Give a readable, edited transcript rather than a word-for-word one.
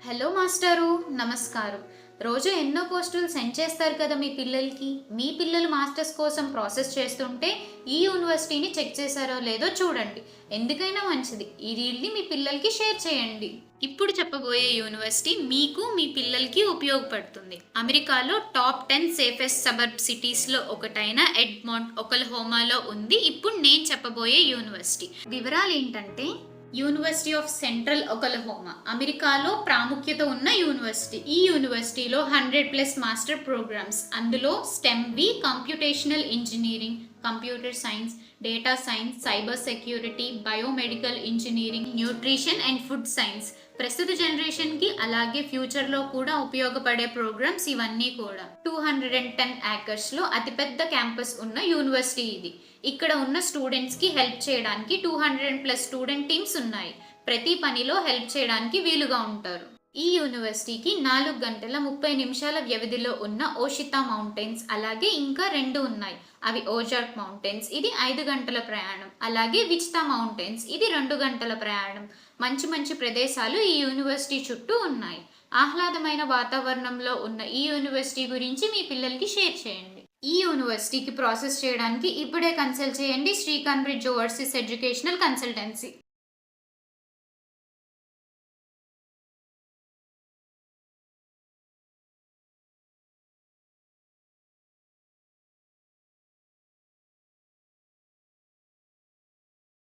Hello మాస్టారు, నమస్కారం. రోజు ఎన్నో పోస్టులు సెండ్ చేస్తారు కదా మీ పిల్లలకి. మీ పిల్లలు మాస్టర్స్ కోసం ప్రాసెస్ చేస్తుంటే ఈ యూనివర్సిటీని చెక్ చేశారో లేదో చూడండి. ఎందుకైనా మంచిది ఈ రీల్ని మీ పిల్లలకి షేర్ చేయండి. ఇప్పుడు చెప్పబోయే యూనివర్సిటీ మీకు మీ పిల్లలకి ఉపయోగపడుతుంది. అమెరికాలో టాప్ 10 సేఫెస్ట్ సబర్బ్ సిటీస్లో ఒకటైన ఎడ్మాంట్, ఒక్లహోమాలో ఉంది ఇప్పుడు నేను చెప్పబోయే యూనివర్సిటీ. వివరాలు ఏంటంటే, యూనివర్సిటీ ఆఫ్ సెంట్రల్ ఒక్లహోమా అమెరికాలో ప్రాముఖ్యత ఉన్న యూనివర్సిటీ. ఈ యూనివర్సిటీలో 100+ మాస్టర్ ప్రోగ్రామ్స్, అందులో స్టెమ్వి, computational engineering, computer science, data science, cyber security, biomedical engineering, nutrition and food science. ప్రస్తుత జనరేషన్కి అలాగే ఫ్యూచర్లో కూడా ఉపయోగపడే ప్రోగ్రామ్స్ ఇవన్నీ కూడా. 210 ఏకర్స్లో అతిపెద్ద క్యాంపస్ ఉన్న యూనివర్సిటీ ఇది. ఇక్కడ ఉన్న స్టూడెంట్స్కి హెల్ప్ చేయడానికి 200+ స్టూడెంట్ టీమ్స్ ఉన్నాయి. ప్రతి పనిలో హెల్ప్ చేయడానికి వీలుగా ఉంటారు. ఈ యూనివర్సిటీకి 4 గంటల 30 నిమిషాల వ్యవధిలో ఉన్న ఓషితా మౌంటైన్స్, అలాగే ఇంకా 2 ఉన్నాయి. అవి ఓజార్క్ మౌంటైన్స్, ఇది 5 గంటల ప్రయాణం. అలాగే విచితా మౌంటైన్స్, ఇది 2 గంటల ప్రయాణం. మంచి మంచి ప్రదేశాలు ఈ యూనివర్సిటీ చుట్టూ ఉన్నాయి. ఆహ్లాదమైన వాతావరణంలో ఉన్న ఈ యూనివర్సిటీ గురించి మీ పిల్లలకి షేర్ చేయండి. ఈ యూనివర్సిటీకి ప్రాసెస్ చేయడానికి ఇప్పుడే కన్సల్ట్ చేయండి Srikanth bridge overseas educational consultancy.